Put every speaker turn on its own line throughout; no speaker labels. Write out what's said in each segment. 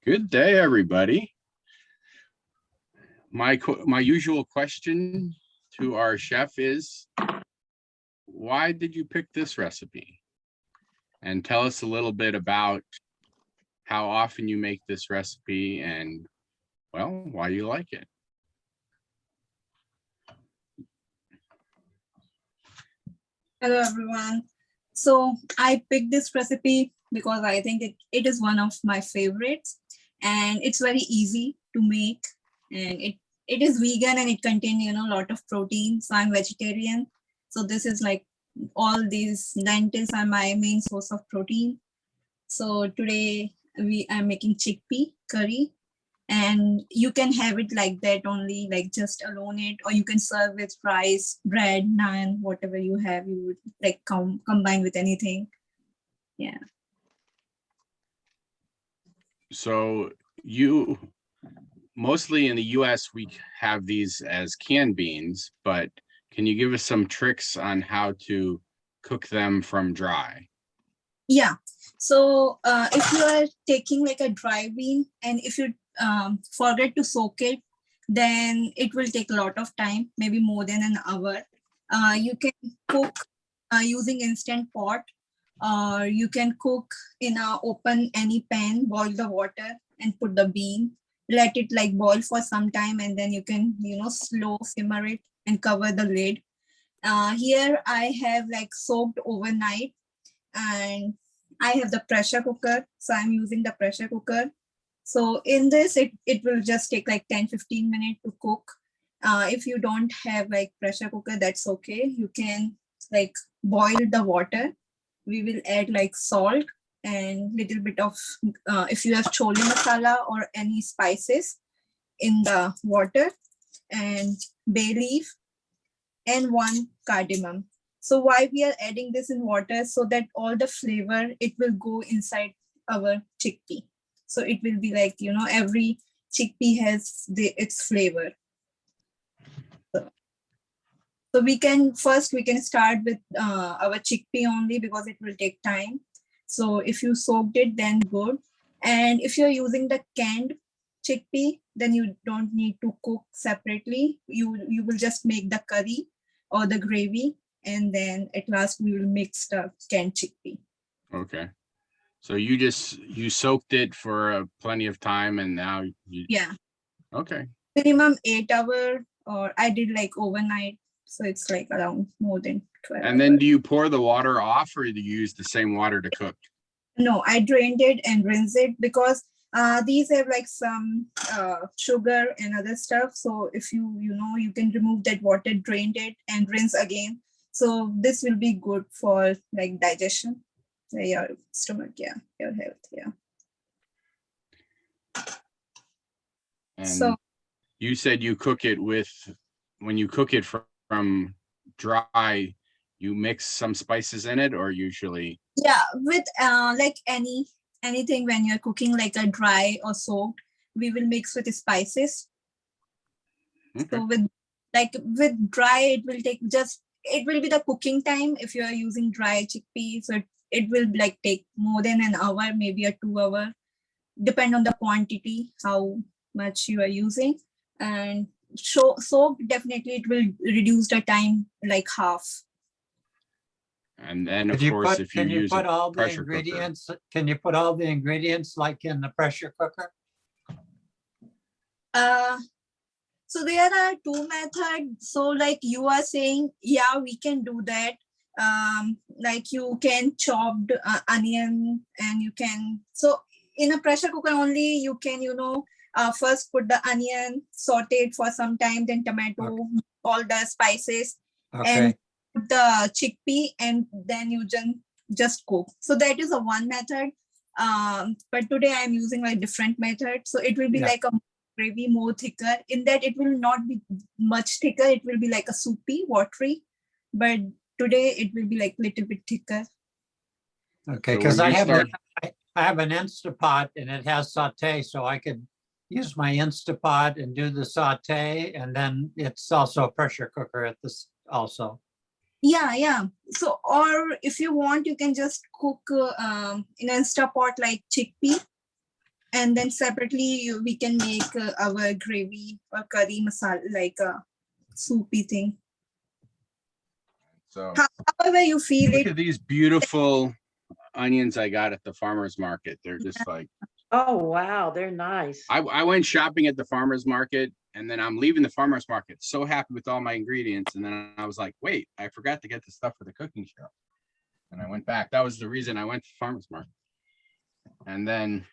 Good day, everybody. My usual question to our chef is, why did you pick this recipe? And tell us a little bit about how often you make this recipe and, well, why you like it.
Hello, everyone. So I picked this recipe because I think it is one of my favorites, and it's very easy to make, and it is vegan and it contains, a lot of protein. So I'm vegetarian. So this is like all these lentils are my main source of protein. So today we are making chickpea curry, and you can have it like that only, like just alone it, or you can serve with rice, bread, naan, whatever you have, you would like combine with anything. Yeah.
So mostly in the US, we have these as canned beans, but can you give us some tricks on how to cook them from dry?
Yeah. So if you are taking like a dry bean, and if you forget to soak it, then it will take a lot of time, maybe more than an hour. You can cook using instant pot, or you can cook in a open any pan, boil the water and put the bean, let it like boil for some time, and then you can, slow simmer it and cover the lid. Here I have like soaked overnight, and I have the pressure cooker. So I'm using the pressure cooker. So in this, it will just take like 10-15 minutes to cook. If you don't have like pressure cooker, that's okay. You can like boil the water. We will add like salt and little bit of, if you have chole masala or any spices in the water, and bay leaf and 1 cardamom. So why we are adding this in water? So that all the flavor, it will go inside our chickpea. So it will be like, every chickpea has its flavor. So we can start with our chickpea only, because it will take time. So if you soaked it, then good. And if you're using the canned chickpea, then you don't need to cook separately. You will just make the curry or the gravy, and then at last we will mix the canned chickpea.
Okay. So you soaked it for plenty of time, and now you...
Yeah.
Okay.
Minimum 8 hours, or I did like overnight. So it's like around more than 12
And then
hours.
do you pour the water off, or do you use the same water to cook?
No, I drained it and rinsed it, because these have like some sugar and other stuff. So if you can remove that water, drain it and rinse again. So this will be good for like digestion, your stomach, your health,
And
so
you said you cook it when you cook it from dry, you mix some spices in it, or usually?
Yeah, with like anything when you're cooking like a dry or soaked, we will mix with the spices. Okay. So with dry, it will be the cooking time. If you are using dry chickpeas, so it will like take more than an hour, maybe a 2 hour, depend on the quantity, how much you are using. And soak, definitely it will reduce the time like half.
And then of course, if you use
put all the
pressure
ingredients, can you put all the ingredients like in the pressure cooker?
So there are 2 methods. So like you are saying, yeah, we can do that. Like you can chop onion, and you can, so in a pressure cooker only, you can, first put the onion, saute it for some time, then tomato, okay, all the spices, okay, and put the chickpea, and then you just cook. So that is a one method. But today I'm using like different method. So it will be like a gravy, more thicker. In that, it will not be much thicker. It will be like a soupy, watery. But today it will be like a little bit thicker.
Okay, because I have an Instapot, and it has saute, so I could use my Instapot and do the saute, and then it's also a pressure cooker at this also.
Yeah. So, or if you want, you can just cook in an Instapot like chickpea, And then separately, we can make our gravy or curry masala, like a soupy thing.
So
However you feel
look
it.
at these beautiful onions I got at the farmer's market. They're just like,
Oh, wow, they're nice.
I went shopping at the farmer's market and then I'm leaving the farmer's market so happy with all my ingredients. And then I was like, wait, I forgot to get the stuff for the cooking show. And I went back. That was the reason I went to farmer's market. And then,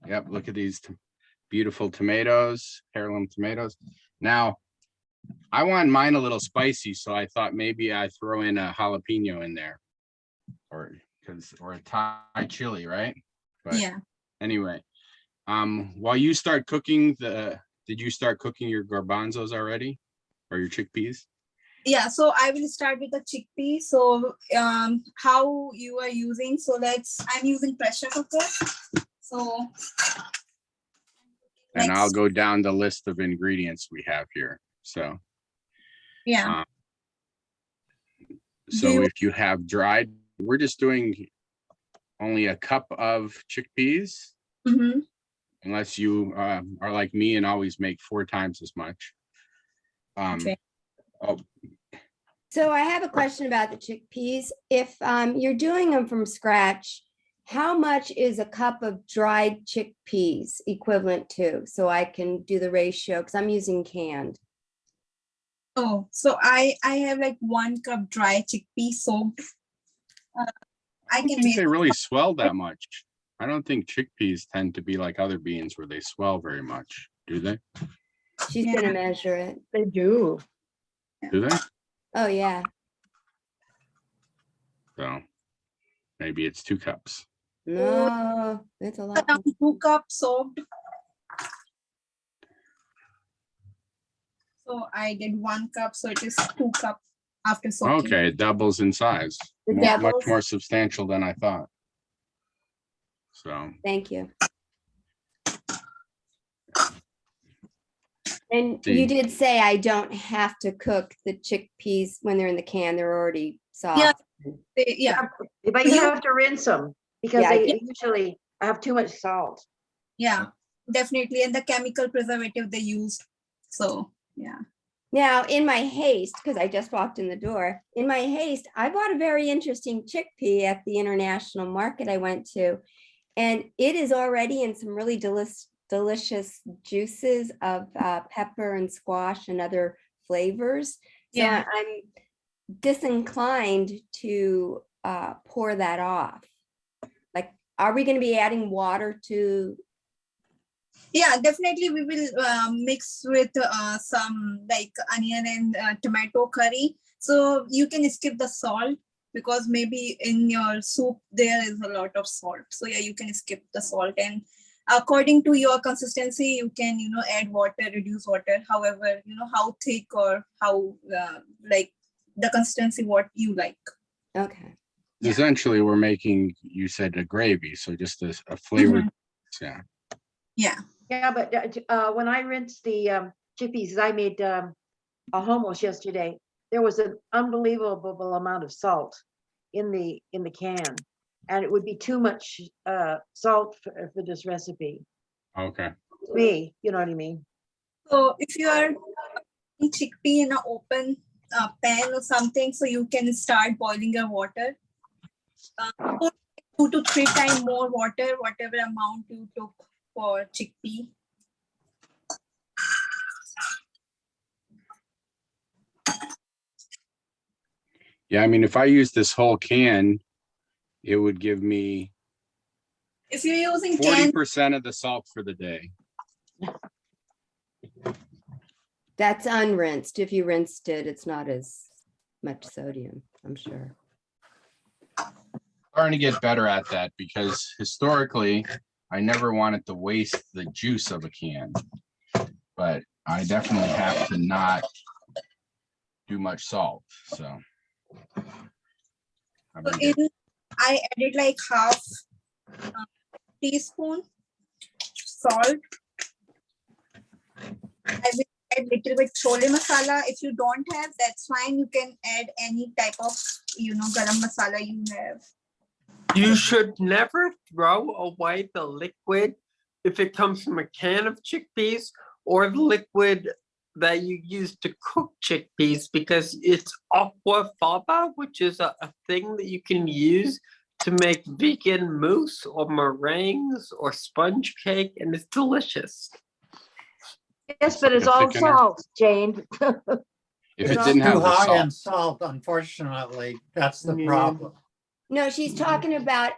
yep, look at these beautiful tomatoes, heirloom tomatoes. Now, I want mine a little spicy, so I thought maybe I throw in a jalapeno in there, or a Thai chili, right? But
Yeah.
anyway, while you start cooking did you start cooking your garbanzos already, or your chickpeas?
Yeah, so I will start with the chickpea. So how you are using, so I'm using pressure cooker. So
And
like,
I'll go down the list of ingredients we have here. So,
yeah.
so if you have dried, we're just doing only a cup of chickpeas,
Mhm.
unless you are like me and always make 4 times as much.
Okay.
Oh,
So I have a question about the chickpeas. If you're doing them from scratch, how much is a cup of dried chickpeas equivalent to? So I can do the ratio because I'm using canned.
Oh, so I have like 1 cup dry chickpea soaked. I
don't
can
think
make
they really swell that much. I don't think chickpeas tend to be like other beans where they swell very much, do they?
She's
Yeah.
gonna measure it.
They do.
Do they?
Oh, yeah.
So maybe it's 2 cups.
No, it's a lot.
around 2 cups soaked. So I did 1 cup, so it is 2 cups after soaking.
Okay, it doubles in size.
It
Much
doubles?
more substantial than I thought. So,
Thank you. And
See.
you did say I don't have to cook the chickpeas when they're in the can. They're already soft.
Yeah. Yeah,
But you have to rinse them because
Yeah, I
they usually have too much salt.
yeah, definitely. And the chemical preservative they used. So yeah.
Now, in my haste, because I just walked in the door, in my haste, I bought a very interesting chickpea at the international market I went to. And it is already in some really delicious juices of pepper and squash and other flavors. So
Yeah.
I'm disinclined to pour that off. Like, are we going to be adding water to?
Yeah, definitely we will mix with some like onion and tomato curry. So you can skip the salt because maybe in your soup there is a lot of salt. So yeah, you can skip the salt, and according to your consistency, you can, add water, reduce water, however, how thick or how like the consistency what you like.
Okay.
Yeah.
essentially, we're making, you said, a gravy, so just a flavored, yeah.
Yeah.
Yeah, but when I rinsed the chickpeas, I made a hummus yesterday. There was an unbelievable amount of salt in the can, and it would be too much salt for this recipe.
Okay.
Me, you know what I mean?
So if you are putting chickpea in an open pan or something, so you can start boiling your water. Put 2 to 3 times more water, whatever amount you took for chickpea.
Yeah, I mean, if I use this whole can, it would give me
If you're using can,
40% of the salt for the day.
That's unrinsed. If you rinsed it, it's not as much sodium, I'm sure.
Starting to get better at that because historically, I never wanted to waste the juice of a can. But I definitely have to not do much salt, so. I've been getting-
I added like half teaspoon salt. I will add little bit chole masala. If you don't have, that's fine. You can add any type of, garam masala you have.
You should never throw away the liquid if it comes from a can of chickpeas or the liquid that you use to cook chickpeas, because it's aquafaba, which is a thing that you can use to make vegan mousse or meringues or sponge cake, and it's delicious.
Yes, but it's
Like a
all
thickener.
salt, Jane.
If
It's
it
all
didn't
Too
have the
high
salt,
in salt, unfortunately, that's the
Yeah.
problem.
No, she's talking about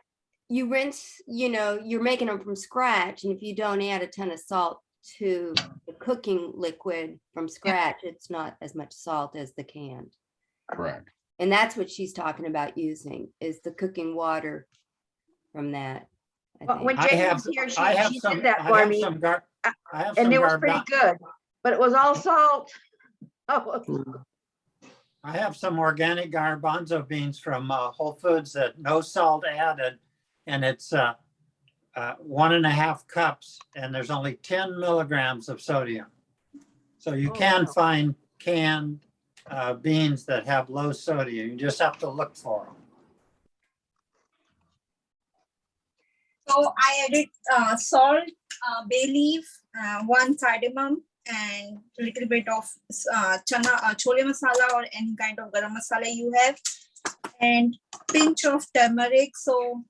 you rinse, you're making them from scratch. And if you don't add a ton of salt to the cooking liquid from scratch, it's not as much salt as the canned.
correct.
And that's what she's talking about using is the cooking water from that. I
But when
think.
Jane was here,
I have
she
some,
did that
I
for
have
me,
some gar, I have
and
some
it was pretty good, but it was all salt. Oh,
I have some organic garbanzo beans from Whole Foods that no salt added, and it's 1.5 cups, and there's only 10 milligrams of sodium. So you
Oh,
can
wow.
find canned beans that have low sodium. You just have to look for them.
So I added salt, bay leaf, 1 cardamom, and a little bit of chole masala or any kind of garam masala you have, and pinch of turmeric. So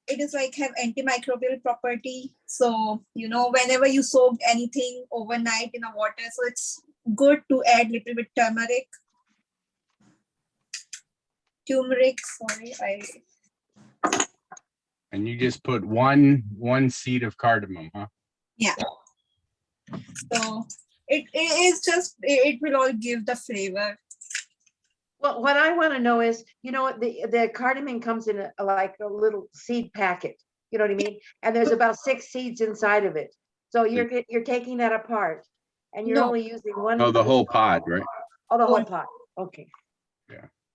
it is like have antimicrobial property. So whenever you soak anything overnight in a water, so it's good to add little bit turmeric. Sorry,
And you just put one seed of cardamom, huh?
yeah. So it is just, it will all give the flavor.
well, what I want to know is, the cardamom comes in like a little seed packet, you know what I mean? And there's about 6 seeds inside of it. So you're taking that apart and you're
No.
only using one.
Oh, the whole pod, right?
Oh, the whole pot. Okay.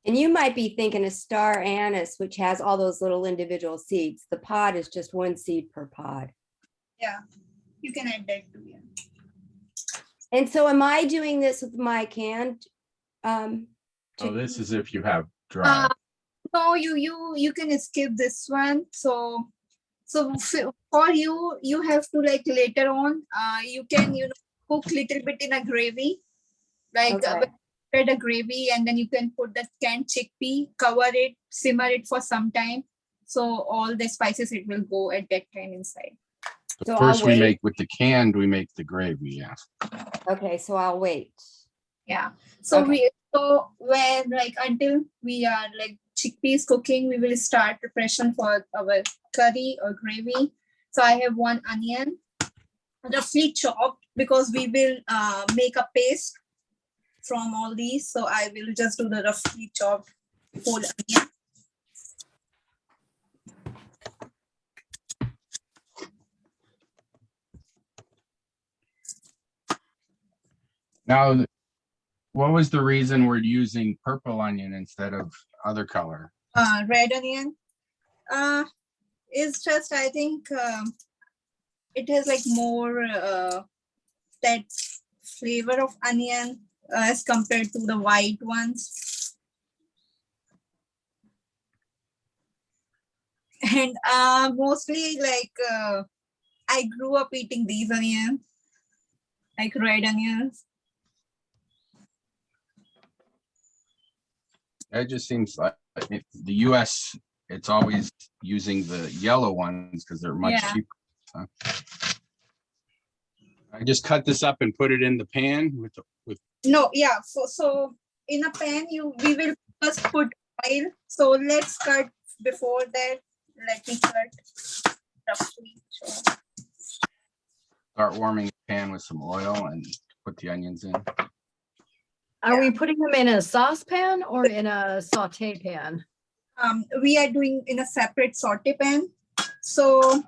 And you might be thinking of star anise, which has all those little individual seeds. The pod is just 1 seed per pod.
Yeah, you can add that too. Yeah.
And so am I doing this with my canned?
Oh, this is if you have dry.
No, you can skip this one. So for you have to like later on, you can cook little bit in a gravy, like
Okay.
add a gravy, and then you can put the canned chickpea, cover it, simmer it for some time. So all the spices it will go at that time inside.
The
So
first
I'll
we
wait.
make with the canned, we make the gravy, yeah.
Okay, so I'll wait.
Yeah. So
Okay.
when like until we are like chickpeas cooking, we will start preparation for our curry or gravy. So I have 1 onion, roughly chopped, because we will make a paste from all these. So I will just do the roughly chopped whole onion.
Now, what was the reason we're using purple onion instead of other color?
Red onion. It's just, I think it has like more that flavor of onion as compared to the white ones. And mostly like I grew up eating these onions, like red onions.
It just seems like the US, it's always using the yellow ones because they're much
Yeah.
cheaper. So I just cut this up and put it in the pan with
No, yeah. So in a pan, we will first put oil. So let's cut before that. Let me cut roughly. So,
start warming the pan with some oil and put the onions in.
Are we putting them in a saucepan or in a saute pan?
we are doing in a separate saute pan. So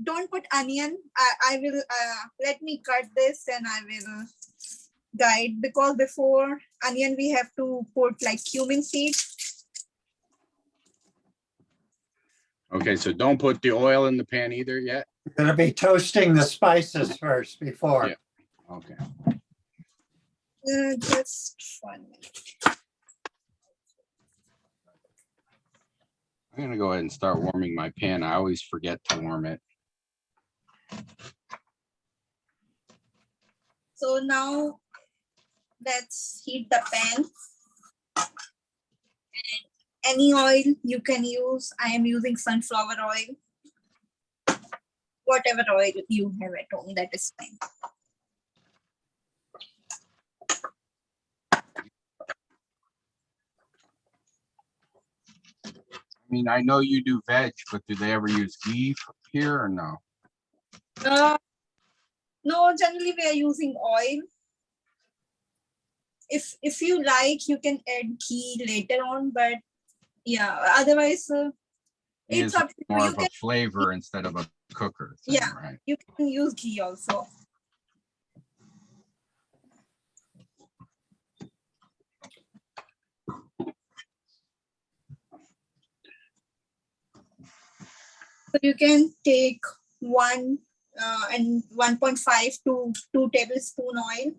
don't put onion. I will let me cut this and I will guide, because before onion we have to put like cumin seed.
Okay, so don't put the oil in the pan either yet?
You're gonna be toasting the spices first before.
Yeah. Okay.
Just 1 minute.
I'm gonna go ahead and start warming my pan. I always forget to warm it.
So now let's heat the pan. And any oil you can use. I am using sunflower oil. Whatever oil you have at home, that is fine.
I mean, I know you do veg, but do they ever use ghee here or no?
No, generally we are using oil. If you like, you can add ghee later on, but yeah, otherwise
Ghee
it's
is
up to you.
more
You
of
can,
a flavor instead of a cooker thing,
Yeah.
right?
you can use ghee also. So you can take 1.5 to 2 tablespoon oil.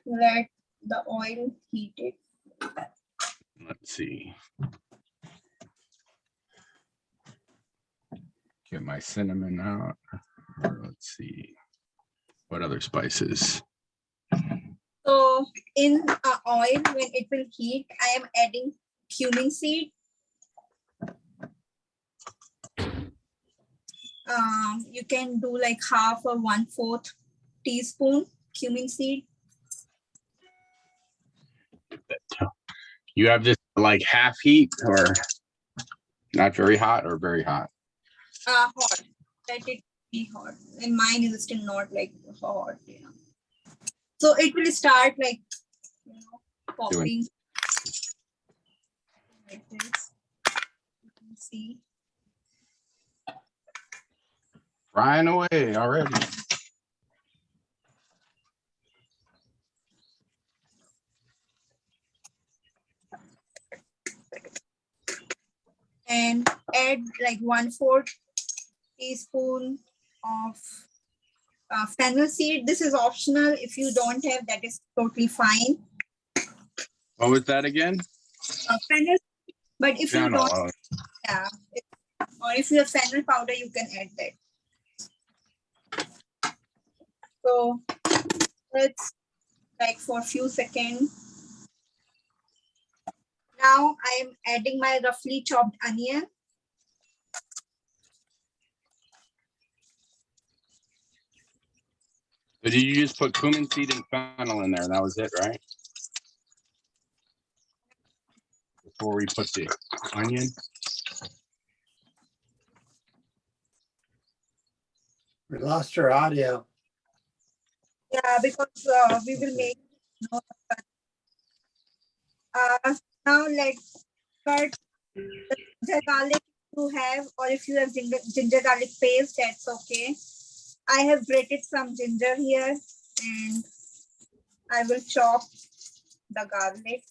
Let the oil heated.
Let's see. Get my cinnamon out. Let's see. What other spices?
So in oil, when it will heat, I am adding cumin seed. You can do like 1/2 or 1/4 teaspoon cumin seed.
You have this like half heat or not very hot or very hot?
Hot. Let it be hot. And mine is still not like hot. So it will start like, popping. Like this. You can see.
Frying away already.
And add like 1/4 teaspoon of fennel seed. This is optional. If you don't have, that is totally fine.
What was that again?
Fennel, but if you
Fennel.
don't, yeah, or if you have fennel powder, you can add that. So let's like for a few seconds. Now I am adding my roughly chopped onion.
So did you just put cumin seed and fennel in there? And that was it, right? Before we put the onion?
We lost your audio.
Yeah, because we will make. Now let's cut the ginger garlic you have, or if you have ginger garlic paste, that's okay. I have grated some ginger here, and I will chop the garlic.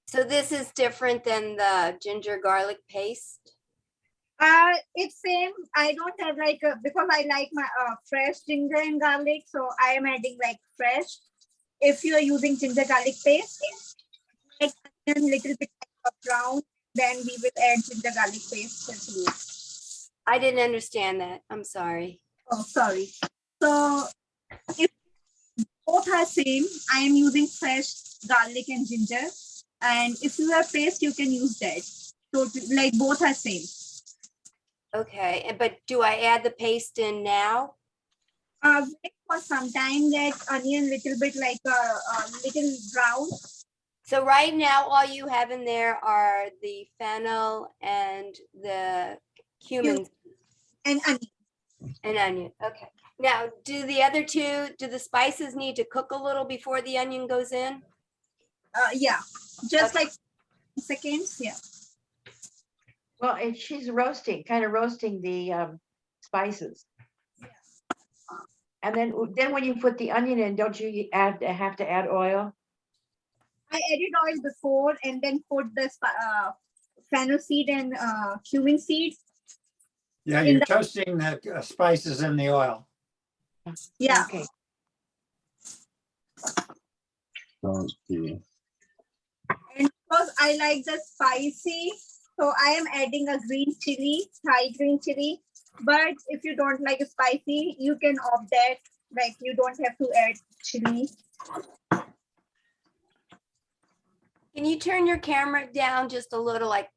So this is different than the ginger garlic paste?
It's same. I don't have like because I like my fresh ginger and garlic, so I am adding like fresh. If you are using ginger garlic paste, like a little bit of brown, then we will add ginger garlic paste as well.
I didn't understand that. I'm sorry.
Oh, sorry. So if both are same, I am using fresh garlic and ginger, and if you have paste, you can use that. So like both are same.
Okay, but do I add the paste in now?
Wait for some time, let onion little bit like a little brown.
So right now, all you have in there are the fennel and the cumin
And onion.
and onion. Okay. Now, do the other two, do the spices need to cook a little before the onion goes in?
Yeah, just
Okay.
like seconds. Yeah.
Well, and she's roasting, kind of roasting the spices. And then when you put the onion in, don't you have to add oil?
I added oil before and then put the fennel seed and cumin seed.
Yeah,
In
you're
the-
toasting the spices in the oil.
Yeah.
Okay.
Let's see.
And because I like the spicy, So I am adding a green chili, Thai green chili. But if you don't like spicy, you can opt that. Like you don't have to add chili.
Can you turn your camera down just a little? Like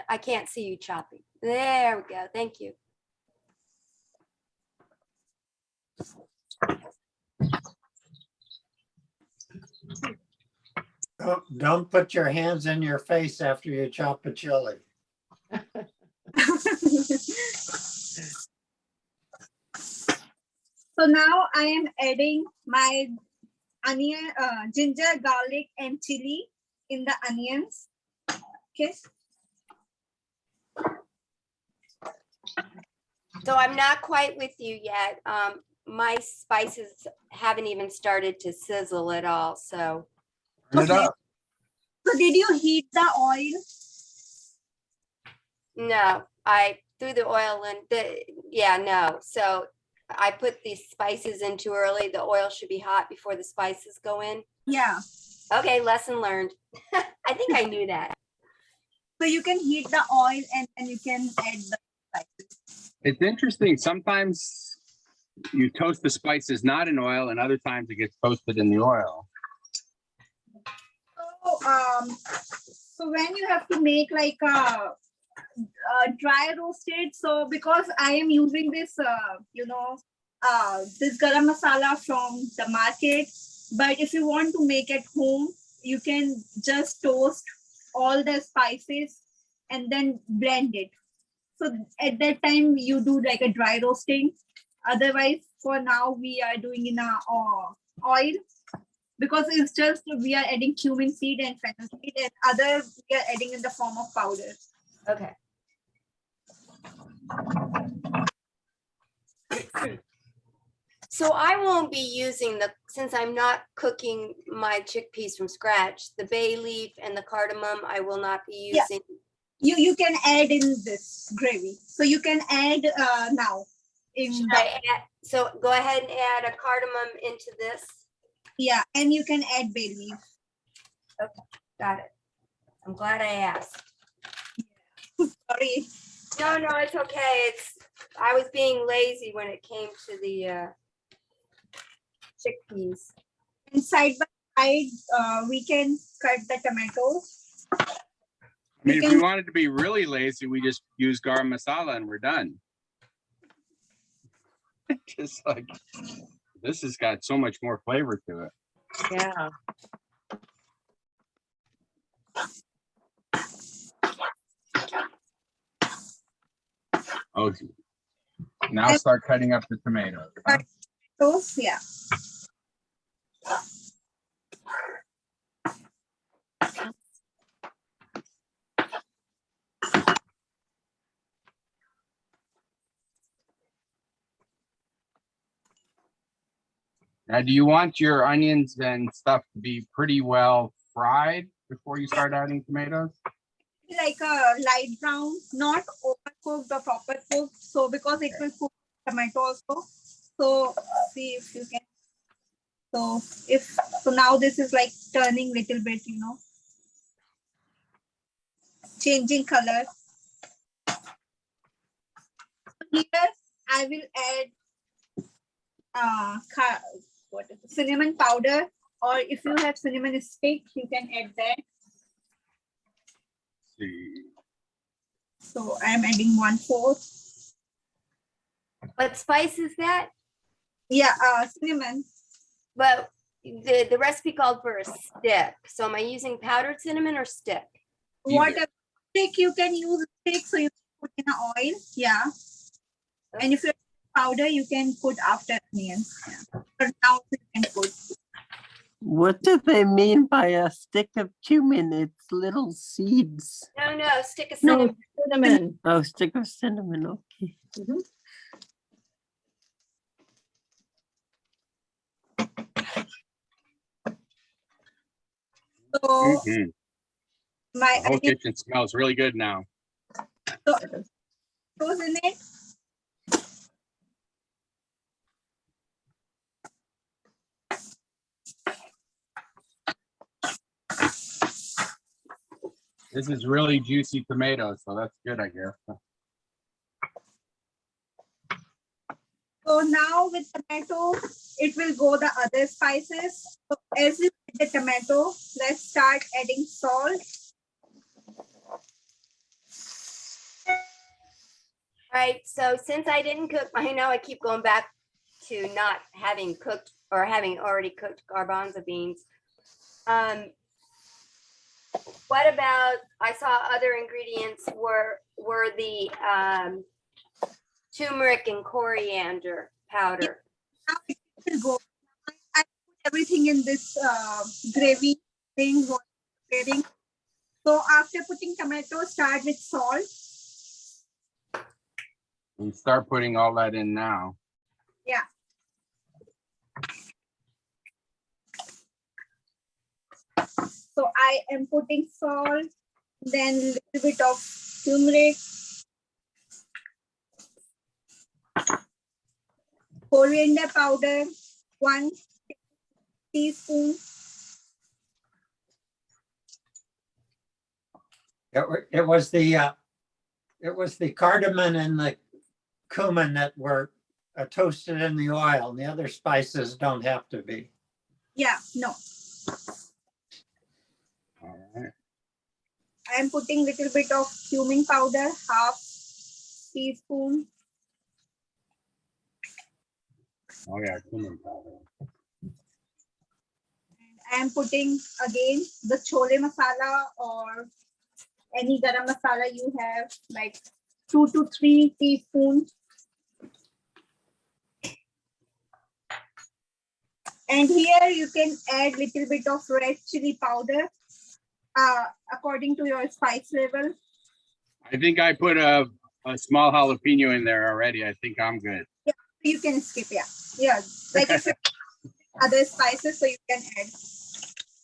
I can't see you chopping. There we go. Thank you.
Don't put your hands in your face after you chop a chili.
So now I am adding my onion, ginger, garlic, and chili in the onions. Okay.
So I'm not quite with you yet. My spices haven't even started to sizzle at all. So
Turn it up.
So did you heat the oil?
no, I threw the oil in. No. So I put these spices in too early. The oil should be hot before the spices go in.
Yeah.
Okay, lesson learned. I think I knew that.
So you can heat the oil and then you can add the spices.
It's interesting. Sometimes you toast the spices not in oil, and other times it gets toasted in the oil.
So when you have to make like a dry roasted, so because I am using this, this garam masala from the market, but if you want to make at home, you can just toast all the spices and then blend it. So at that time you do like a dry roasting. Otherwise, for now we are doing in a oil, because it's just we are adding cumin seed and fennel seed, and other we are adding in the form of powder.
Okay. So I won't be using since I'm not cooking my chickpeas from scratch, the bay leaf and the cardamom, I will not be
Yeah.
using.
You can add in this gravy. So you can add now.
Should I add, so go ahead and add a cardamom into this.
Yeah, and you can add bay leaf.
Okay, got it. I'm glad I asked.
Sorry.
No, it's okay. I was being lazy when it came to the chickpeas.
And side by side, we can cut the tomatoes.
I mean, if we wanted to be really lazy, we just use garam masala and we're done. Just like, this has got so much more flavor to it.
Yeah.
Oh, now start cutting up the tomatoes. Huh?
Toast, yeah.
Now, do you want your onions and stuff to be pretty well fried before you start adding tomatoes?
Like a light brown, not overcooked or proper cooked. So because it will cook tomato also. So see if you can. So now this is like turning little bit, changing color. Here I will add what is it? Cinnamon powder, or if you have cinnamon stick, you can add that.
See.
So I'm adding 1/4.
What spice is that?
Yeah, cinnamon.
But the recipe called for a stick. So am I using powdered cinnamon or stick?
Whatever stick you can use stick, so you can put in the oil. Yeah. And if you powder, you can put after onions. Yeah. But now you can put.
What do they mean by a stick of cumin? It's little seeds.
No, stick of
No,
cinnamon.
cinnamon.
Oh, stick of cinnamon. Okay.
Mhm.
So
Mhm.
my
The whole
onion
kitchen smells really good now.
goes in it.
This is really juicy tomatoes, so that's good, I guess.
So now with tomato, it will go the other spices. So as you add the tomato, let's start adding salt.
Right, so since I didn't cook, I know I keep going back to not having cooked or having already cooked garbanzo beans. What about, I saw other ingredients were the turmeric and coriander powder.
Now it will go. I put everything in this gravy thing. What I'm preparing. So after putting tomato, start with salt.
We start putting all that in now.
Yeah. So I am putting salt, then a little bit of turmeric, coriander powder, 1 teaspoon,
It was the cardamom and the cumin that were toasted in the oil, and the other spices don't have to be.
yeah, no.
All right.
I am putting little bit of cumin powder, 1/2 teaspoon,
Oh yeah, cumin powder.
I am putting again the chole masala or any garam masala you have, like 2 to 3 teaspoons. And here you can add little bit of red chili powder according to your spice level.
I think I put a small jalapeno in there already. I think I'm good.
You can skip, yeah. Like if it other spices, so you can add.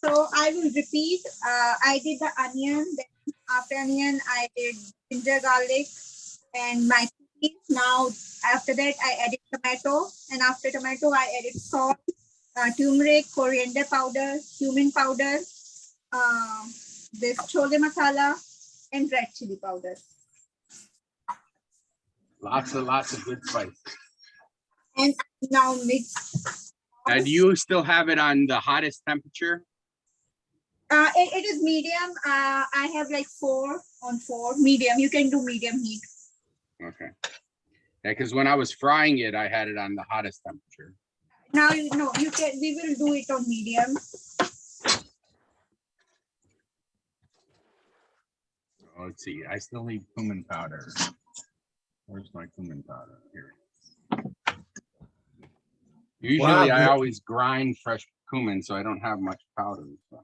So I will repeat. I did the onion. Then after onion, I did ginger, garlic, and my cheese. Now after that, I added tomato, and after tomato, I added salt, turmeric, coriander powder, cumin powder, this chole masala, and red chili powder.
Lots of good spice.
And now mix.
And do you still have it on the hottest temperature?
It is medium. I have like 4 on 4 medium. You can do medium heat.
Okay. Yeah, because when I was frying it, I had it on the hottest temperature.
Now you know you can. We will do it on medium.
Oh, let's see. I still need cumin powder. Where's my cumin powder? Here. Usually, I always grind fresh cumin, so I don't have much powder. So.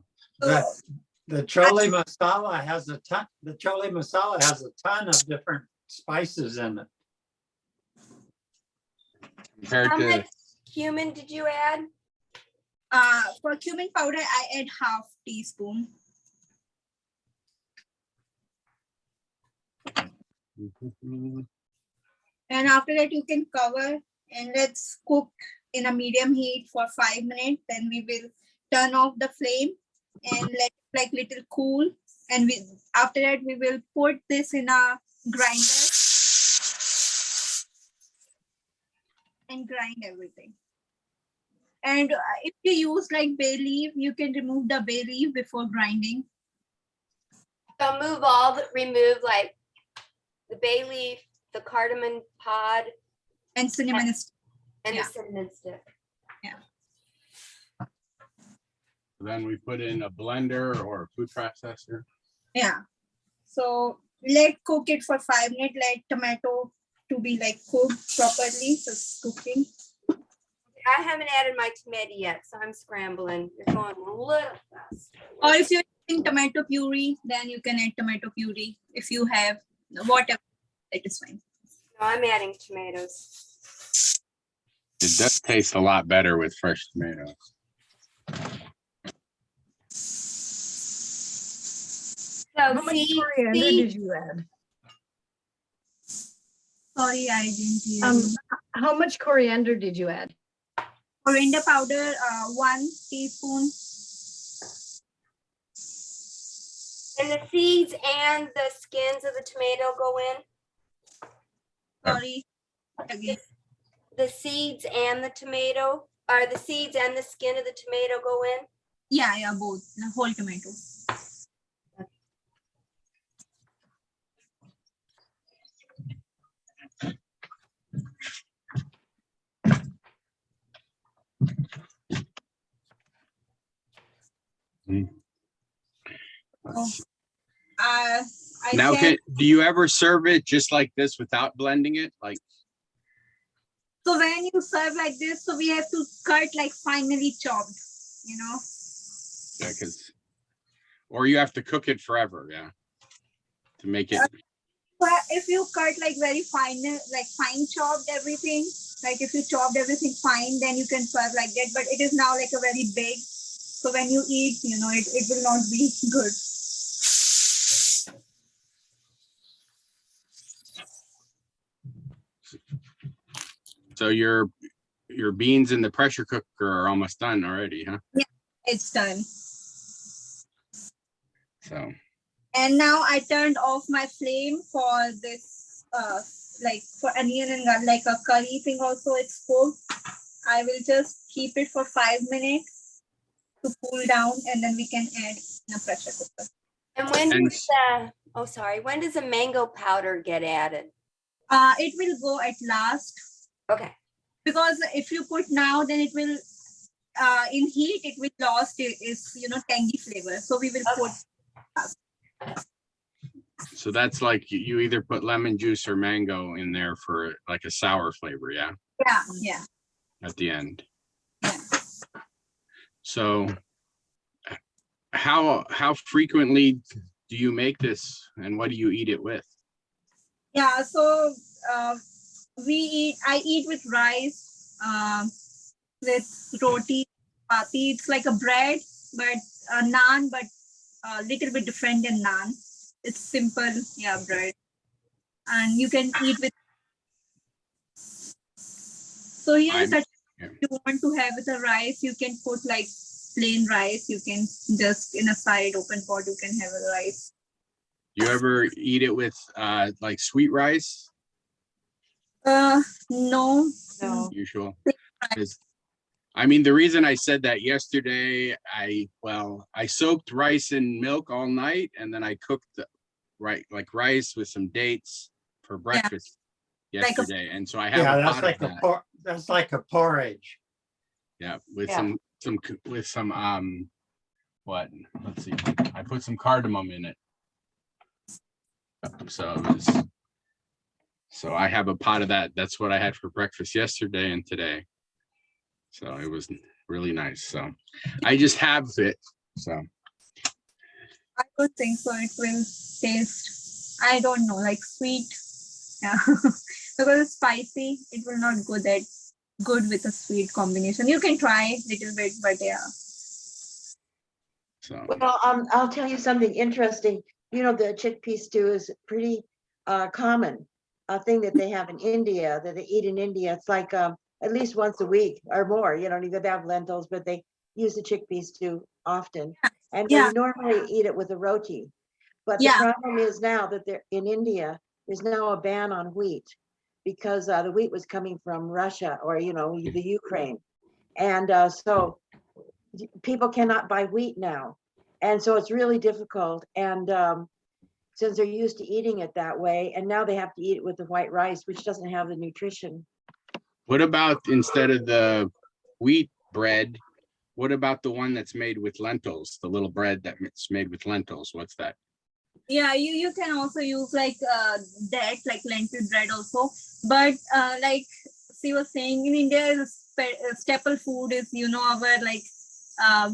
The chole masala has a ton. The chole masala has a ton of different spices in it.
Compared
How
to
much cumin did you add?
For cumin powder, I add 1/2 teaspoon. And after that, you can cover and let's cook in a medium heat for 5 minutes. Then we will turn off the flame and let it like little cool. And after that, we will put this in a grinder and grind everything. And if you use like bay leaf, you can remove the bay leaf before grinding.
So remove like the bay leaf, the cardamom pod,
And cinnamon stick.
and
Yeah.
the cinnamon stick.
then we put in a blender or a food processor.
Yeah. So let cook it for 5 minutes. Let tomato to be like cooked properly. So it's cooking.
I haven't added my tomato yet, so I'm scrambling. You're going a little fast.
Or if you're using tomato puree, then you can add tomato puree. If you have whatever, that is fine.
No, I'm adding tomatoes.
It does taste a lot better with fresh tomatoes.
So
How much coriander
see,
did you add?
Sorry, I didn't hear
Um,
you.
how much coriander did you add?
Coriander powder, 1 teaspoon.
And the seeds and the skins of the tomato go in?
Sorry, again.
The seeds and the tomato, are the seeds and the skin of the tomato go in?
Yeah, both, the whole tomato. I
Now,
said,
do you ever serve it just like this without blending it? Like,
so when you serve like this, so we have to cut like finely chopped, you know.
yeah, or you have to cook it forever, yeah, to make it.
But if you cut like very fine, like fine chopped everything, like if you chopped everything fine, then you can serve like that. But it is now like a very big, so when you eat, you know, it will not be good.
So your beans in the pressure cooker are almost done already, huh?
Yeah, it's done.
So.
And now I turned off my flame for this, like for onion and garlic, like a curry thing also it's cooked. I will just keep it for 5 minutes to cool down, and then we can add in a pressure cooker.
And when does the mango powder get added?
It will go at last.
Okay.
Because if you put now, then it will, in heat, it will lost its, you know, tangy flavor. So we will put.
So that's like you either put lemon juice or mango in there for like a sour flavor, yeah?
Yeah.
At the end.
Yeah.
So how frequently do you make this and what do you eat it with?
Yeah, so I eat with rice, with roti, chapati. It's like a bread, but a naan, but a little bit different than naan. It's simple, yeah, bread. And you can eat with. So here is that if you want to have with a rice, you can put like plain rice. You can just in a side open pot, you can have a rice.
You ever eat it with like sweet rice?
No.
Usual. I mean, the reason I said that yesterday, I soaked rice in milk all night, and then I cooked rice with some dates for breakfast yesterday, and so I have a pot of that.
That's like a porridge.
Yeah, with some what? Let's see. I put some cardamom in it. So I have a pot of that. That's what I had for breakfast yesterday and today. So it was really nice. So I just have it. So
I don't think so. It will taste, I don't know, like sweet. Yeah. Because it's spicy, it will not go that good with a sweet combination. You can try a little bit, but yeah.
So
Well, I'll tell you something interesting. You know, the chickpea stew is pretty common, a thing that they have in India, that they eat in India. It's like at least once a week or more. You know, they have lentils, but they use the chickpea stew often. And they normally eat it with a roti. But the problem is now that they're in India, there's now a ban on wheat because the wheat was coming from Russia or, you know, the Ukraine. And so people cannot buy wheat now. And so it's really difficult. And since they're used to eating it that way, and now they have to eat it with the white rice, which doesn't have the nutrition.
what about instead of the wheat bread, what about the one that's made with lentils, the little bread that's made with lentils? What's that?
Yeah, you can also use like that, like lentil bread also. But like she was saying, in India, staple food is, you know, our like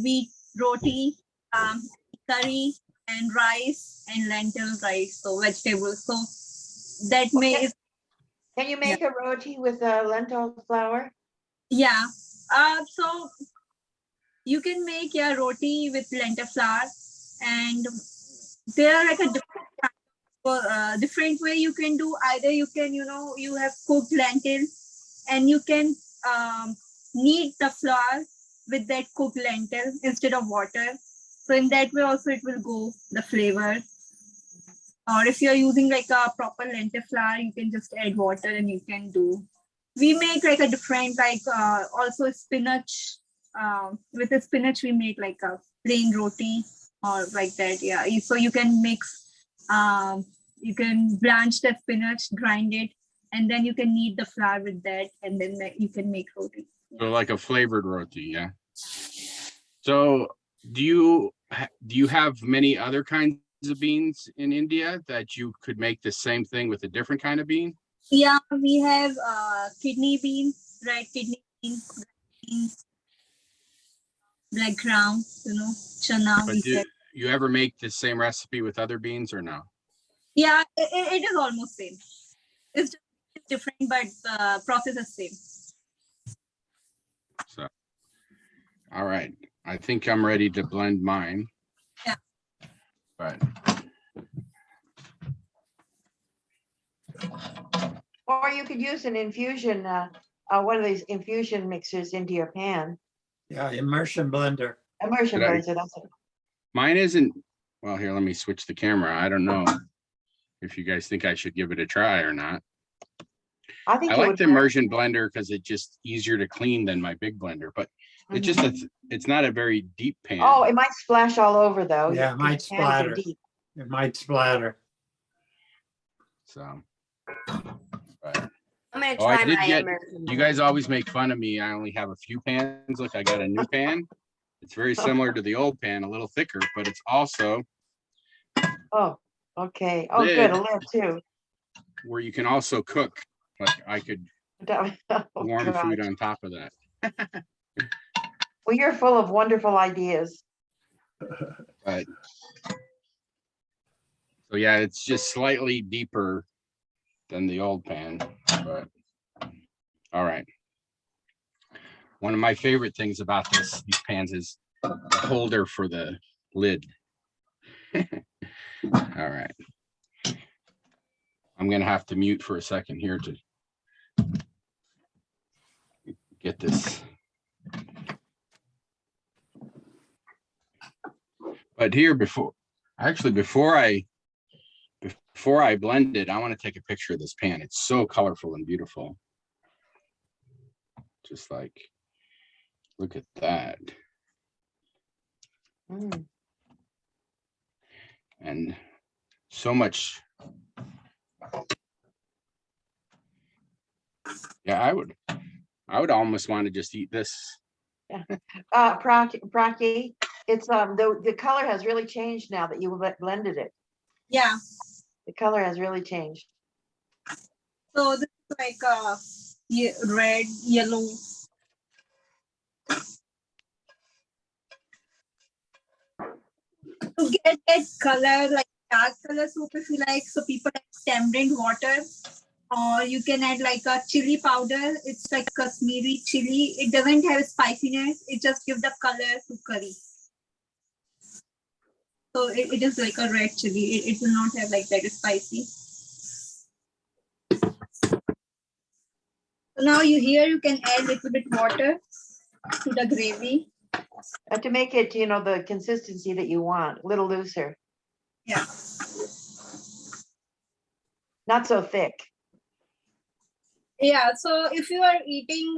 wheat roti, curry, and rice, and lentil rice, so vegetables. So that may.
Can you make a roti with lentil flour?
Yeah. So you can make roti with lentil flour, and there are like a different way you can do. Either you can, you know, you have cooked lentil, and you can knead the flour with that cooked lentil instead of water, So in that way also it will go the flavor. Or if you're using like a proper lentil flour, you can just add water and you can do. We make like a different, like also spinach. With the spinach, we make like a plain roti or like that. Yeah. So you can mix, you can blanch the spinach, grind it, and then you can knead the flour with that, and then you can make roti.
So like a flavored roti, yeah. So do you have many other kinds of beans in India that you could make the same thing with a different kind of bean?
Yeah, we have kidney bean, red kidney bean, black gram, chana.
But
We
do
said.
you ever make the same recipe with other beans or no?
Yeah, it is almost same. It's just different, but the process is same.
So, all right. I think I'm ready to blend mine.
Yeah.
But
Or you could use an infusion, one of these infusion mixers into your pan.
Yeah, immersion blender.
Immersion
Did I-
blender, that's it.
mine isn't, well, here, let me switch the camera. I don't know if you guys think I should give it a try or not.
I think
I
it
like
would
the
work.
immersion blender because it's just easier to clean than my big blender, but it just, it's not a very deep pan.
Oh, it might splash all over though.
Yeah, it might
because the pans are
splatter.
deep.
It might splatter.
So. But,
I'm gonna
oh, I
try
did
my
get,
immersion.
you guys always make fun of me. I only have a few pans. Look, I got a new pan. It's very similar to the old pan, a little thicker, but it's also
Oh, okay. Oh, good, a
Lid.
lid too.
where you can also cook. Like I could
Oh,
warm food
gosh.
on top of that.
Well, you're full of wonderful ideas.
But so yeah, it's just slightly deeper than the old pan, but all right. One of my favorite things about these pans is the holder for the lid. All right. I'm gonna have to mute for a second here to get this. But here before I blend it, I want to take a picture of this pan. It's so colorful and beautiful. Just like, look at that.
Mm.
And so much. Yeah, I would almost want to just eat this.
Prachi, it's the color has really changed now that you blended it.
Yeah.
The color has really changed.
So this is like red, yellow. To get that color, like dark color soup if you like, so people like tamarind water, or you can add like a chili powder. It's like Kashmiri chili. It doesn't have spiciness. It just gives the color to curry. So it is like a red chili. It will not have like that spicy. So now you can add a little bit water to the gravy.
To make it, the consistency that you want, a little looser,
Yeah.
not so thick.
Yeah. So if you are eating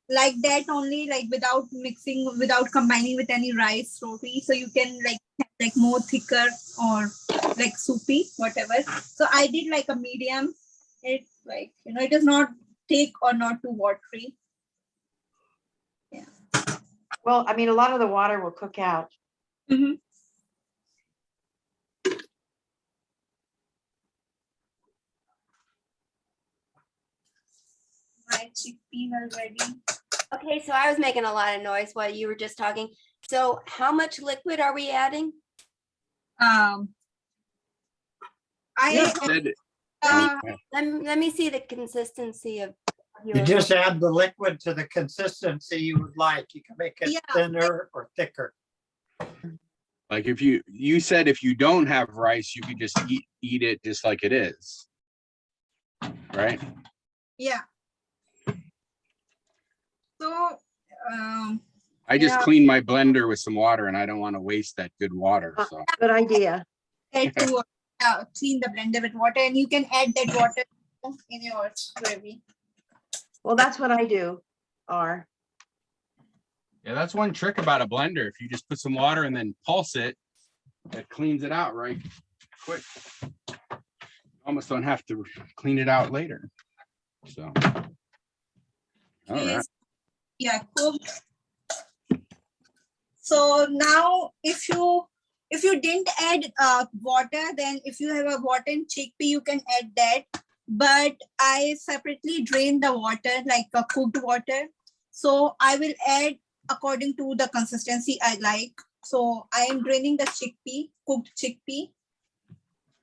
like that only, like without mixing, without combining with any rice, roti, so you can like more thicker or like soupy, whatever. So I did like a medium. It like it is not thick or not too watery.
Well, I mean, a lot of the water will cook out.
Mm-hmm. My chickpeas are ready.
Okay, so I was making a lot of noise while you were just talking. So how much liquid are we adding?
You
I
said
Let me see the consistency of
You
your.
just add the liquid to the consistency you would like. You can make it
Yeah.
thinner or thicker.
like if you said if you don't have rice, you could just eat it just like it is. Right?
yeah. So
I just
Yeah.
cleaned my blender with some water and I don't want to waste that good water, so.
Good idea.
Add to clean the blender with water, and you can add that water in your gravy.
Well, that's what I do, R.
Yeah, that's one trick about a blender. If you just put some water and then pulse it, it cleans it out right quick. Almost don't have to clean it out later. So. All right.
Please. Yeah, cooked. So now if you didn't add water, then if you have a water in chickpea, you can add that. But I separately drain the water, like a cooked water. So I will add according to the consistency I like. So I am draining the chickpea, cooked chickpea.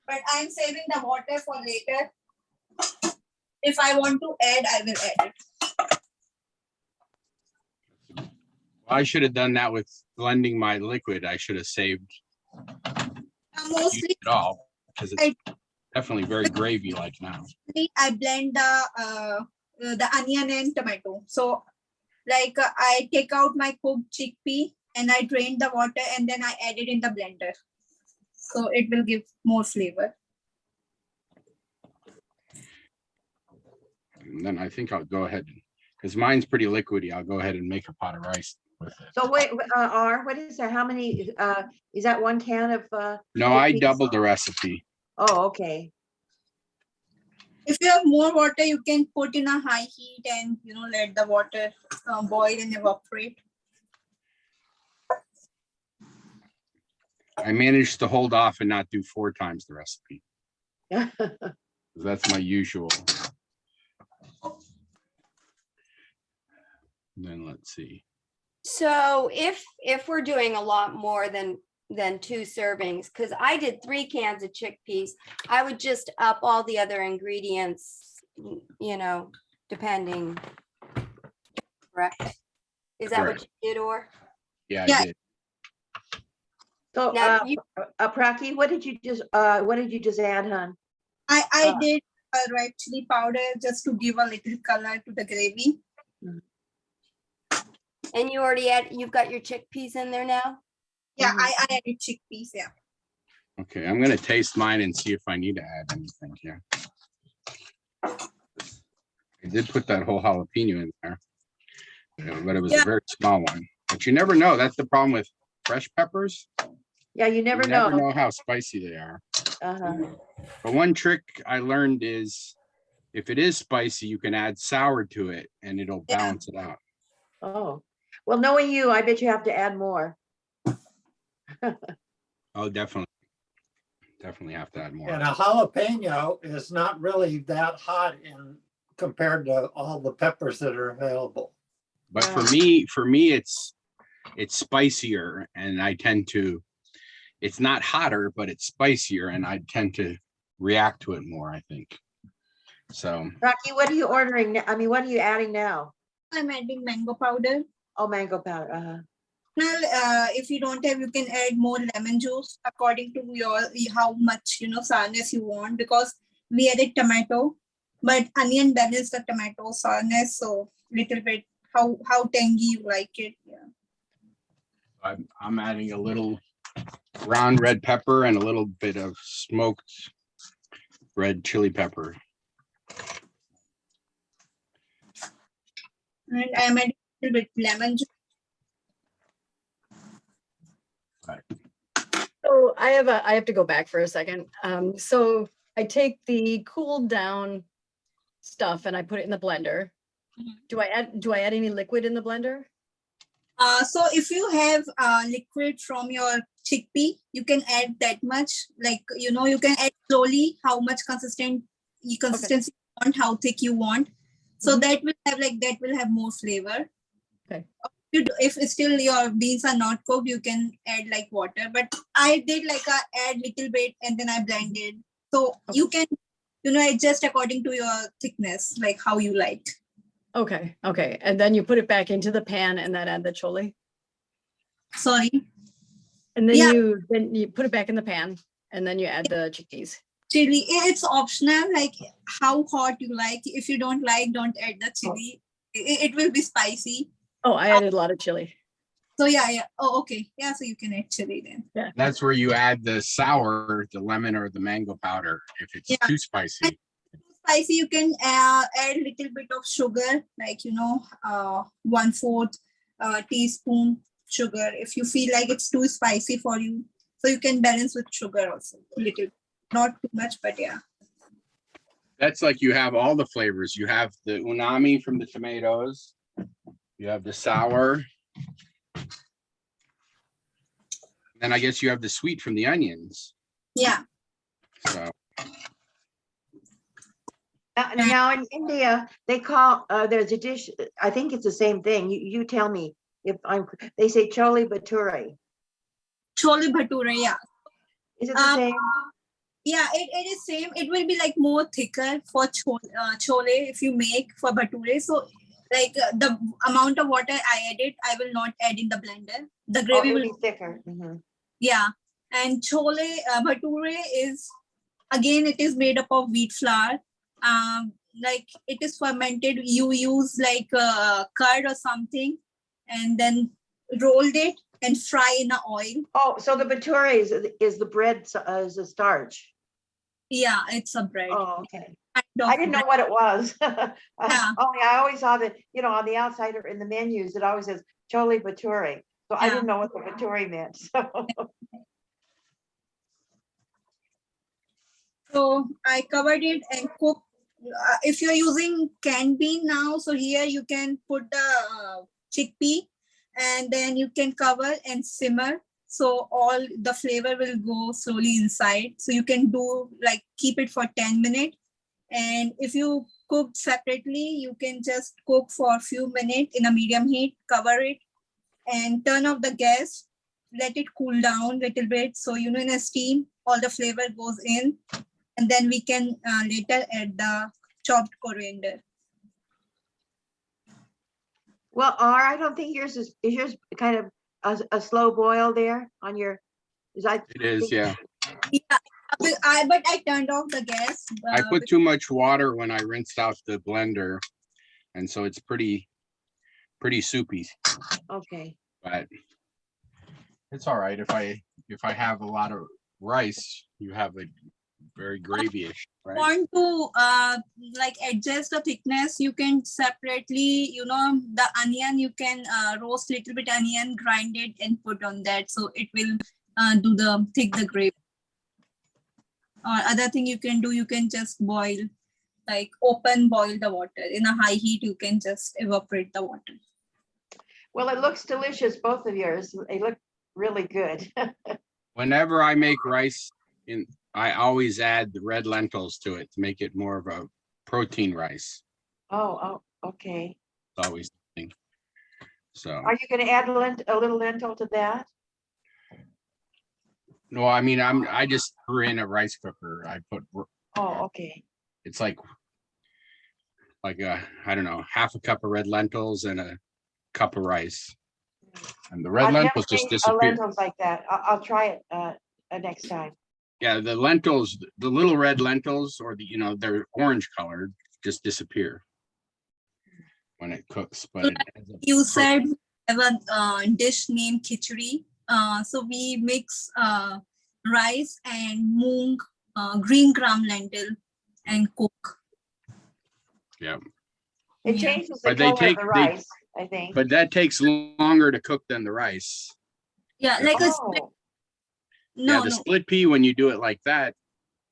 But I'm saving the water for later. If I want to add, I will add it.
I should have done that with blending my liquid. I should have saved
Mostly
it all because it's definitely very gravy-like now.
I blend the onion and tomato. So like I take out my cooked chickpea and I drain the water and then I add it in the blender. So it will give more flavor.
And then I think I'll go ahead, because mine's pretty liquidy, I'll go ahead and make a pot of rice with it.
So wait, R, what is that? How many, is that 1 can of?
No, I
chickpeas?
doubled the recipe.
Oh, okay.
If you have more water, you can put in a high heat and let the water boil and evaporate.
I managed to hold off and not do 4 times the recipe. That's my usual. Then let's see.
So if we're doing a lot more than 2 servings, because I did 3 cans of chickpeas, I would just up all the other ingredients, depending. Correct? Is that what
Correct.
you did, or?
Yeah,
Yeah.
I did.
So,
Now,
Prachi, what did you just add, hon?
I did red chili powder just to give a little color to the gravy.
And you've got your chickpeas in there now?
Yeah, I added chickpeas. Yeah.
Okay, I'm gonna taste mine and see if I need to add anything here. I did put that whole jalapeno in there, but it was a very small one. But you never know. That's the problem with fresh peppers.
Yeah, you never
You
know.
never know how spicy they are.
Uh-huh.
But one trick I learned is if it is spicy, you can add sour to it and it'll
Yeah.
balance it out.
Oh, well, knowing you, I bet you have to add more.
Oh, definitely. Definitely have to add more.
And a jalapeno is not really that hot compared to all the peppers that are available.
But for me, it's spicier, and I tend to. It's not hotter, but it's spicier, and I tend to react to it more, I think. So.
Rocky, what are you ordering? I mean, what are you adding now?
I'm adding mango powder.
Oh, mango powder. Uh-huh.
Now, if you don't have, you can add more lemon juice according to how much sourness you want, because we added tomato, but onion balances the tomato sourness, so little bit how tangy you like it. Yeah.
I'm adding a little ground red pepper and a little bit of smoked red chili pepper.
And I'm adding a little bit lemon juice.
So I have to go back for a second. So I take the cooled down stuff and I put it in the blender. Do I add any liquid in the blender?
So if you have liquid from your chickpea, you can add that much. Like you can add slowly how much consistency you want, how thick you want. So that will have more flavor.
Okay.
If it's still your beans are not cooked, you can add like water. But I did add little bit and then I blended. So you can adjust according to your thickness, like how you like.
Okay. And then you put it back into the pan and then add the chole.
Sorry.
And then you put it back in the pan and then you add the chickpeas.
Chili, it's optional, like how hot you like. If you don't like, don't add the chili. It will be spicy.
Oh, I added a lot of chili.
So yeah. Oh, okay. Yeah, so you can add chili then.
That's where you add the sour, the lemon or the mango powder if it's
Yeah.
too spicy.
Spicy, you can add little bit of sugar, like 1/4 teaspoon sugar. If you feel like it's too spicy for you, so you can balance with sugar also a little, not too much, but yeah.
That's like you have all the flavors. You have the umami from the tomatoes. You have the sour. Then I guess you have the sweet from the onions.
Yeah.
So
Now in India, they call, there's a dish, I think it's the same thing. You tell me if they say chole bhature.
Chole bhature, yeah.
Is it the same?
Yeah, it is same. It will be like more thicker for chole if you make for bhature. So like the amount of water I added, I will not add in the blender. The
Oh,
gravy
it'll
will
be thicker. Mhm.
Yeah, and chole bhature is, again, it is made up of wheat flour. Like it is fermented. You use like curd or something, and then rolled it and fry in the oil.
Oh, so the bhature is the bread, is the starch.
Yeah, it's a bread.
Oh, okay.
Kind of
I didn't know
bread.
what it was.
Yeah.
Only I always saw that, on the outside or in the menus, it always says chole bhature. So I
Yeah.
didn't know what the bhature meant. So
So I covered it and cooked. If you're using canned bean now, so here you can put the chickpea, and then you can cover and simmer. So all the flavor will go slowly inside. So you can do like keep it for 10 minutes. And if you cook separately, you can just cook for a few minutes in a medium heat, cover it, and turn off the gas. Let it cool down a little bit. So, in a steam, all the flavor goes in. And then we can later add the chopped coriander.
well, I don't think yours is yours kind of a slow boil there on your,
it is, yeah.
Yeah, but I turned off the gas.
I put too much water when I rinsed out the blender, and so it's pretty soupy.
Okay.
But it's all right if I have a lot of rice. You have a very gravy-ish, right?
Want to like adjust the thickness, you can separately, the onion, you can roast little bit onion, grind it and put on that, so it will do the gravy. Or other thing you can do, you can just boil, like open boil the water in a high heat. You can just evaporate the water.
Well, it looks delicious, both of yours. They look really good.
Whenever I make rice, I always add the red lentils to it to make it more of a protein rice.
Oh, okay.
It's always the thing. So
Are you going to add a little lentil to that?
no, I mean I just threw in a rice cooker. I put
Oh, okay.
it's like I don't know, half a cup of red lentils and a cup of rice. And the red
I've never
lentils just
made
disappear.
lentils like that. I'll try it next time.
Yeah, the lentils, the little red lentils, or they're orange colored, just disappear when it cooks. But it ends up
You said we have a dish named khichdi. So we mix rice and moong, green gram lentil, and cook.
Yeah.
It
Yeah.
changes the
But they
color of
take-
the
they-
rice, I think.
But that takes longer to cook than the rice.
Yeah, like a split.
Oh,
Yeah,
No,
the
no.
split pea, when you do it like that,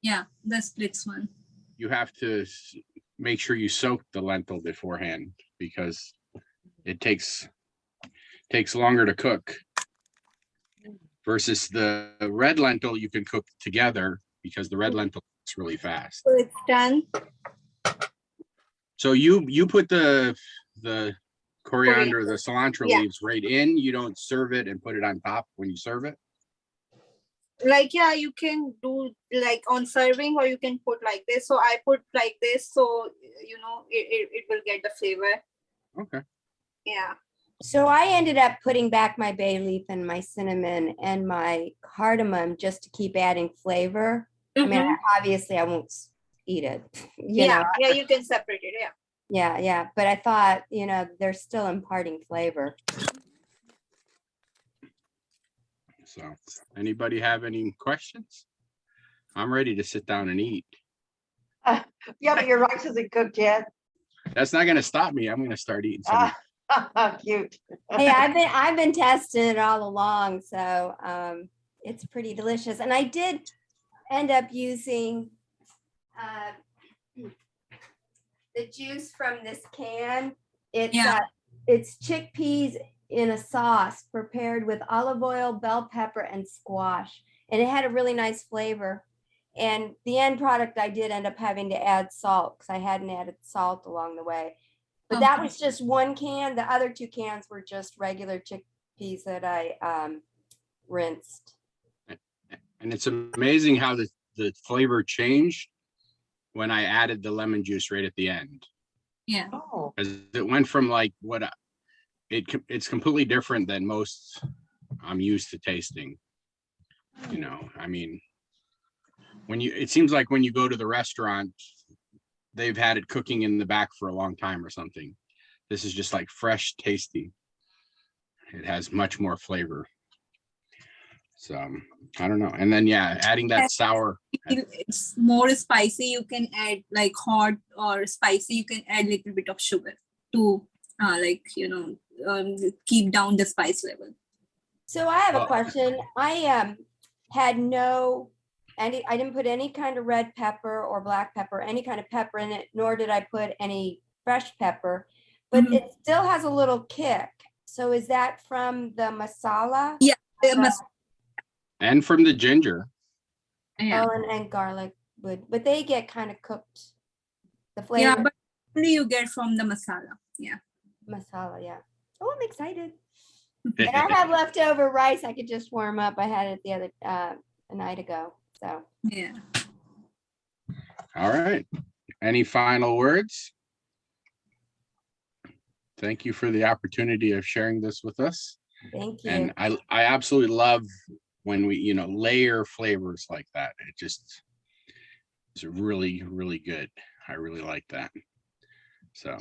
Yeah, the splits one.
you have to make sure you soak the lentil beforehand because it takes longer to cook. Versus the red lentil, you can cook together because the red lentil cooks really fast.
So it's done.
So you put the coriander, the cilantro
Yeah.
leaves right in. You don't serve it and put it on top when you serve it.
Like, yeah, you can do like on serving, or you can put like this. So I put like this, so it will get the flavor.
Okay.
Yeah.
So I ended up putting back my bay leaf and my cinnamon and my cardamom just to keep adding flavor. I mean, obviously I won't eat it, you know.
Yeah, you can separate it. Yeah.
Yeah. But I thought, they're still imparting flavor.
So, anybody have any questions? I'm ready to sit down and eat.
Yeah, but your rice isn't cooked yet.
That's not gonna stop me. I'm gonna start eating some.
Cute.
Hey, I've been testing it all along, so it's pretty delicious. And I did end up using the juice from this can. It's
Yeah.
it's chickpeas in a sauce prepared with olive oil, bell pepper, and squash, and it had a really nice flavor. And the end product, I did end up having to add salt because I hadn't added salt along the way. But that
Okay.
was just one can. The other 2 cans were just regular chickpeas that I rinsed.
And it's amazing how the flavor changed when I added the lemon juice right at the end.
Yeah.
Oh,
Because it went from like it's completely different than most I'm used to tasting. You know, I mean, it seems like when you go to the restaurant, they've had it cooking in the back for a long time or something. This is just like fresh, tasty. It has much more flavor. So I don't know. And then yeah, adding that sour.
If it's more spicy, you can add like hot or spicy, you can add little bit of sugar to like, keep down the spice level.
So I have a
Well-
question. I had I didn't put any kind of red pepper or black pepper, any kind of pepper in it, nor did I put any fresh pepper, but
Mhm.
it still has a little kick. So is that from the masala?
Yeah. It must,
And from the ginger.
yeah.
Oh, and garlic would, but they get kind of cooked. The
Yeah,
flavor
but only you get from the masala. Yeah.
masala, yeah. Oh, I'm excited. And I have leftover rice I could just warm up. I had it the other a night ago. So
Yeah.
All right. Any final words? Thank you for the opportunity of sharing this with us.
thank you.
And I absolutely love when we, layer flavors like that. It just is really, really good. I really like that. So